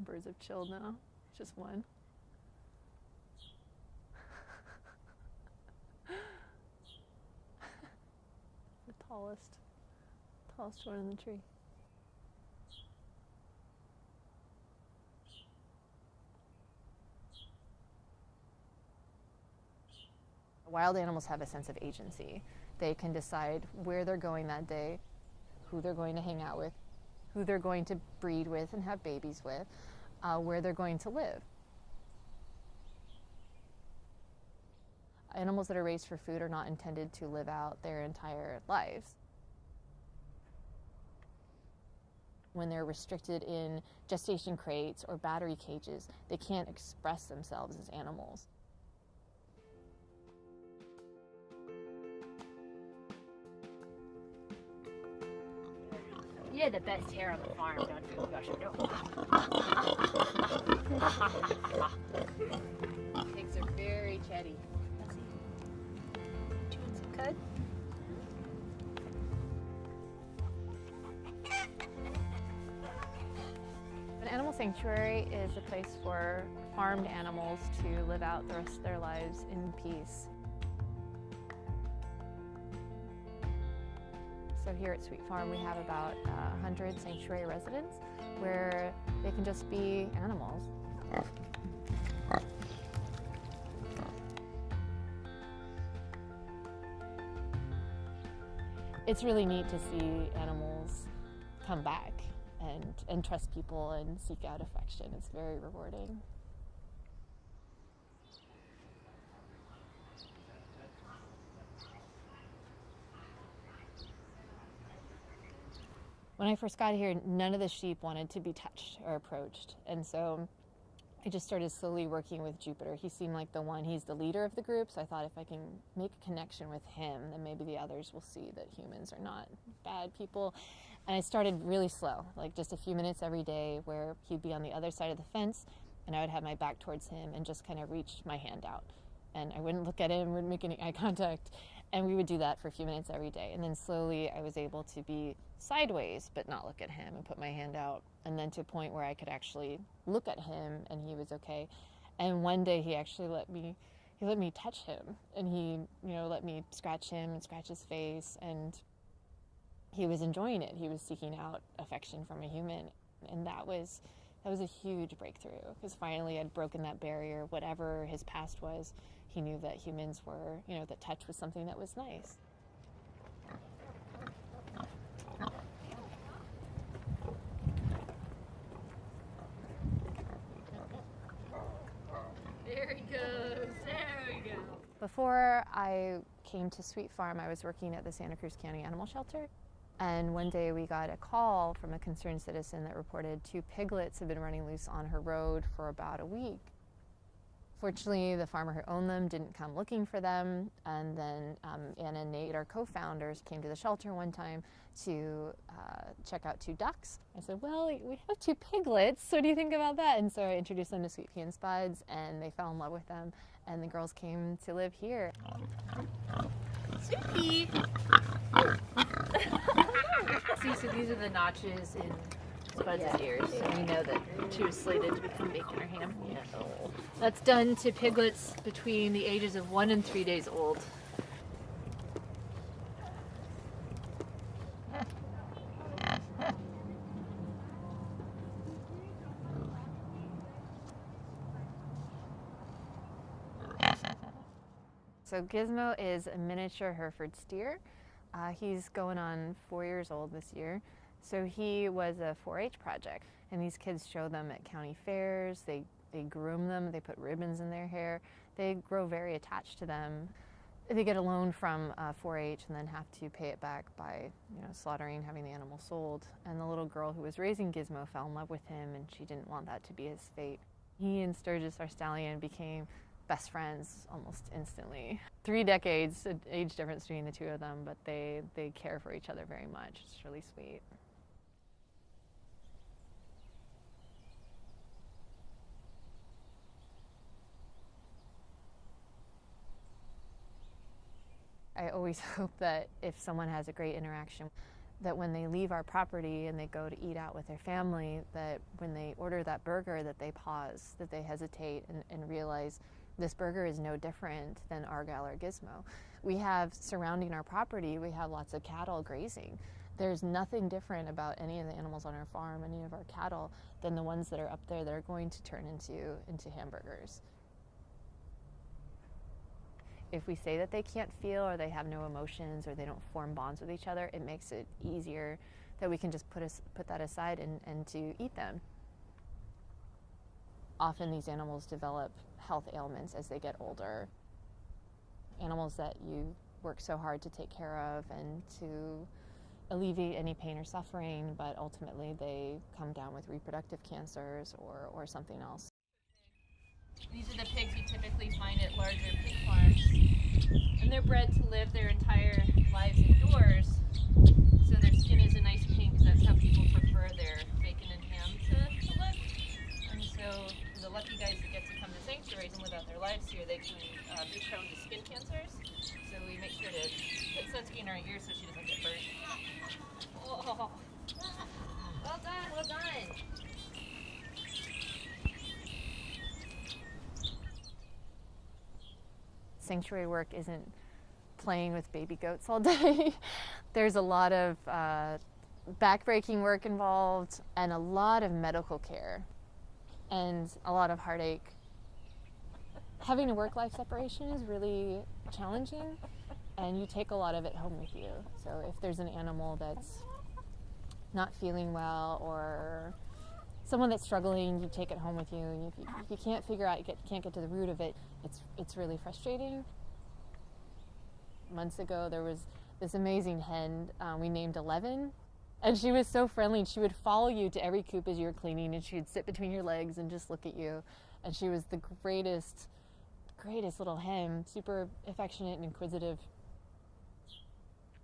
Birds have chilled now. Just one. The tallest one in the tree. Wild animals have a sense of agency. They can decide where they're going that day, who they're going to hang out with, who they're going to breed with and have babies with, where they're going to live. Animals that are raised for food are not intended to live out their entire lives. When they're restricted in gestation crates or battery cages, they can't express themselves as animals. You had the best hair on the farm, don't you? Gosh, I know. Pigs are very chatty. Let's see. Chewing some cud. An animal sanctuary is a place for farmed animals to live out the rest of their lives in peace. So here at Sweet Farm we have about 100 sanctuary residents where they can just be animals. It's really neat to see animals come back and trust people and seek out affection. It's very rewarding. When I first got here, none of the sheep wanted to be touched or approached, and so I just started slowly working with Jupiter. He seemed like the one, he's the leader of the group, so I thought if I can make a connection with him, then maybe the others will see that humans are not bad people. And I started really slow, like just a few minutes every day where he'd be on the other side of the fence and I would have my back towards him and just kind of reach my hand out. And I wouldn't look at him, wouldn't make any eye contact. And we would do that for a few minutes every day. And then slowly I was able to be sideways but not look at him and put my hand out. And then to a point where I could actually look at him and he was okay. And one day he actually let me touch him. And he, let me scratch him and scratch his face. And he was enjoying it. He was seeking out affection from a human. And that was a huge breakthrough, because finally I'd broken that barrier. Whatever his past was, he knew that humans were, that touch was something that was nice. There he goes. There we go. Before I came to Sweet Farm, I was working at the Santa Cruz County Animal Shelter. And one day we got a call from a concerned citizen that reported 2 piglets had been running loose on her road for about a week. Fortunately, the farmer who owned them didn't come looking for them, and then Anna and Nate, our co-founders, came to the shelter one time to check out 2 ducks. I said, well, we have 2 piglets, so what do you think about that? And so I introduced them to Sweet Pea and Spuds, and they fell in love with them, and the girls came to live here. Sweet Pea! See, so these are the notches in Spuds' ears, so we know that she was slated to become bacon or ham. Yeah. That's done to piglets between the ages of 1 and 3 days old. So Gizmo is a miniature Hereford steer. He's going on 4 years old this year. So he was a 4-H project, and these kids show them at county fairs. They groom them, they put ribbons in their hair. They grow very attached to them. They get a loan from 4-H and then have to pay it back by slaughtering, having the animal sold. And the little girl who was raising Gizmo fell in love with him, and she didn't want that to be his fate. He and Sturgis, our stallion, became best friends almost instantly. 3 decades, age difference between the 2 of them, but they care for each other very much. It's really sweet. I always hope that if someone has a great interaction, that when they leave our property and they go to eat out with their family, that when they order that burger, that they pause, that they hesitate and realize this burger is no different than Argyle or Gizmo. We have, surrounding our property, we have lots of cattle grazing. There's nothing different about any of the animals on our farm, any of our cattle, than the ones that are up there that are going to turn into hamburgers. If we say that they can't feel or they have no emotions or they don't form bonds with each other, it makes it easier that we can just put that aside and to eat them. Often these animals develop health ailments as they get older. Animals that you work so hard to take care of and to alleviate any pain or suffering, but ultimately they come down with reproductive cancers or something else. These are the pigs you typically find at larger pig farms, and they're bred to live their entire lives indoors, so their skin is a nice pink because that's how people prefer their bacon and ham to look. And so the lucky guys that get to come to sanctuaries and live out their lives here, they can be prone to skin cancers, so we make sure to put sunscreen in our ears so she doesn't get burned. Oh, well done, well done. Sanctuary work isn't playing with baby goats all day. There's a lot of backbreaking work involved and a lot of medical care and a lot of heartache. Having a work-life separation is really challenging, and you take a lot of it home with you. So if there's an animal that's not feeling well or someone that's struggling, you take it home with you, and if you can't figure out, can't get to the root of it, it's really frustrating. Months ago, there was this amazing hen we named 11, and she was so friendly, and she would follow you to every coop as you were cleaning, and she would sit between your legs and just look at you, and she was the greatest little hen, super affectionate and inquisitive.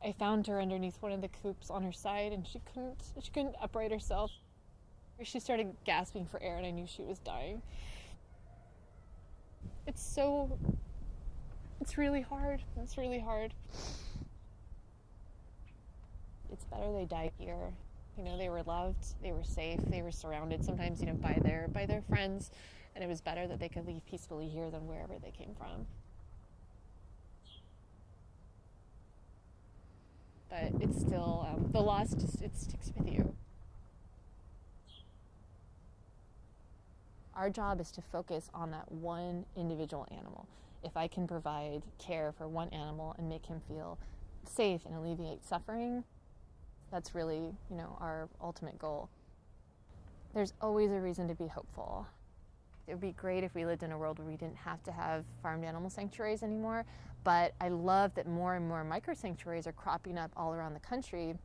I found her underneath one of the coops on her side, and she couldn't upright herself. She started gasping for air, and I knew she was dying. It's really hard. It's really hard. It's better they died here. You know, they were loved, they were safe, they were surrounded sometimes, by their friends, and it was better that they could leave peacefully here than wherever they came from. But it's still, the loss it sticks with you. Our job is to focus on that one individual animal. If I can provide care for one animal and make him feel safe and alleviate suffering, that's really, our ultimate goal. There's always a reason to be hopeful. It would be great if we lived in a world where we didn't have to have farmed animal sanctuaries anymore, but I love that more and more micro-sanctuaries are cropping up all around the country,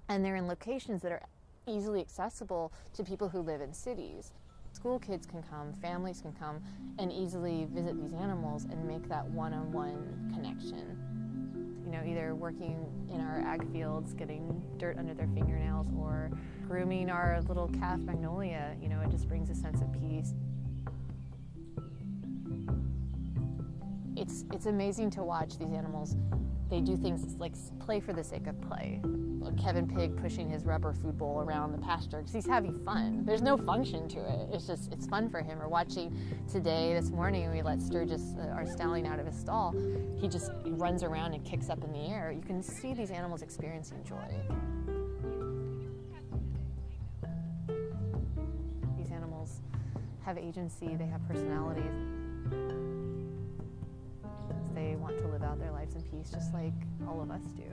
and they're in locations that are easily accessible to people who live in cities. School kids can come, families can come, and easily visit these animals and make that one-on-one connection. Either working in our ag fields, getting dirt under their fingernails, or grooming our little calf Magnolia, it just brings a sense of peace. It's amazing to watch these animals. They do things like play for the sake of play. Like Kevin Pig pushing his rubber food bowl around the pasture because he's having fun. There's no function to it. It's fun for him. Or watching this morning, we let Sturgis, our stallion, out of his stall. He just runs around and kicks up in the air. You can see these animals experiencing joy. These animals have agency, they have personalities. They want to live out their lives in peace, just like all of us do.